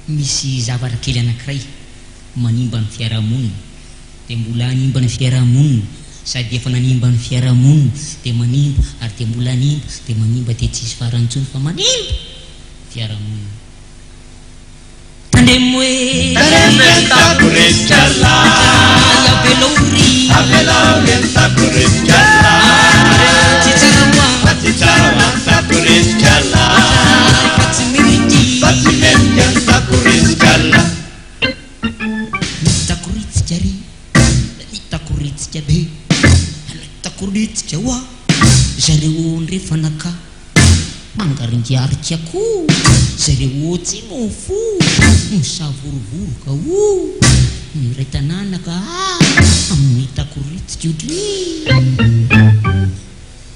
misy zavatra kely anankiray manimba ny fiarahamonina dia mbola hanimba ny fiarahamonina sady efa nanimba ny fiarahamonina dia manimba ary dia mbola hanimba dia manimba dia tsisy farantsony fa manimba fiarahamonina. Tandemo hoe Jawa zareo rehefa naka mangaringiaritsako zareo tsy mofo misavorovoroka miray tanànaka amin'ny takoritsika odry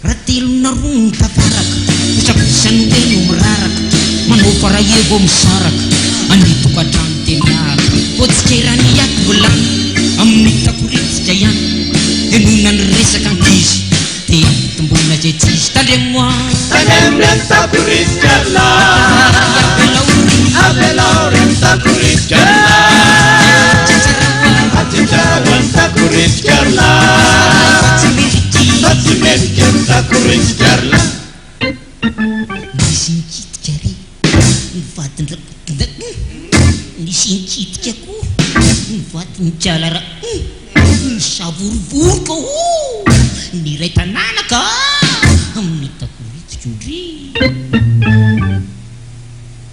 raha telona roa ny tafaraka kosakosany teny miraraka manao farahivo misaraka anitokatrano teniaraka fotsika irany iaky volany amin'ny takoritsika ihany enona ny resaka ankizy dia tombona zay tsisy tandremoa Tanemren takuriskarla Avelauren takuriskarla Atijawan takuriskarla Fatimeriken takuriskarla Nisinkitika re nivatiny nisinkitika ko nivatiny jalara nisavorovoroka niray tanànaka amin'ny takoritsika odry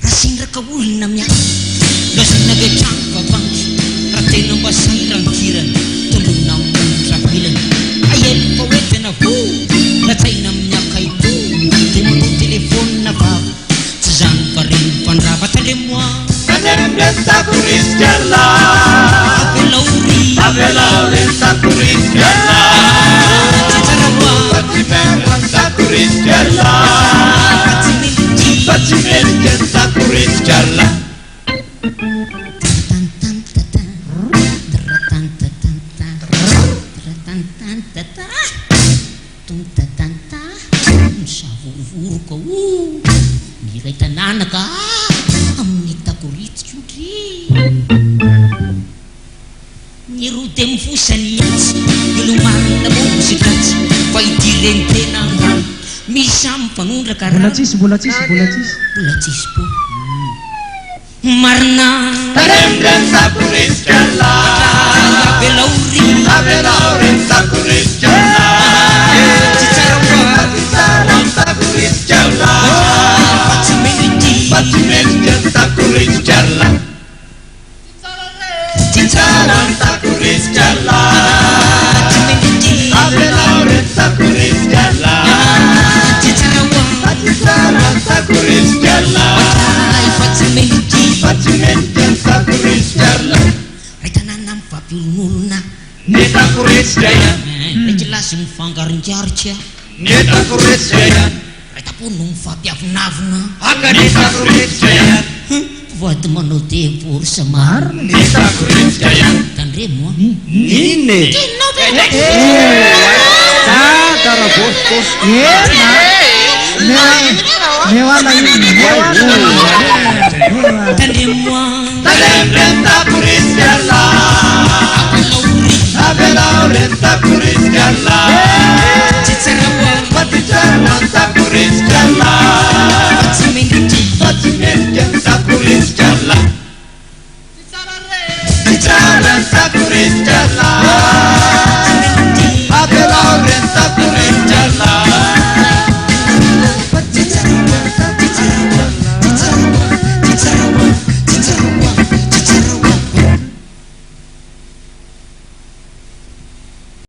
rasindraka olona miaky lasina vetrano vavangy raha tena mba sairankirana tolona mondravelana aelo fa oetena vo latsaina amin'ny akaito dia manao telefônina vava tsy zany fa reny mpandrava talemoa Tanemren takuriskarla Avelauren takuriskarla Fatimeriken takuriskarla Fatimeriken takuriskarla misavorovoroka miray tanànaka amin'ny takoritsika odry nirode mifosany iatsy ilomarina mosikatsy fa idireny tena angano misy amin'ny fanondraka mbola tsisy po marina Tanemren takuriskarla Avelauren takuriskarla Atijawan takuriskarla Fatimeriken takuriskarla Atijawan takuriskarla Avelauren takuriskarla Atijawan takuriskarla Fatimeriken takuriskarla retanana mifampiolon'olona Ny takuriskarla rekilasy mifangaringiaritra Ny takuriskarla retapo no mifampiavinavina Aka ny takuriskarla vady manao devory samara Ny takuriskarla tandremoa Nine tandremoa Tanemren takuriskarla Avelauren takuriskarla Atijawan takuriskarla Fatimeriken takuriskarla Atijawan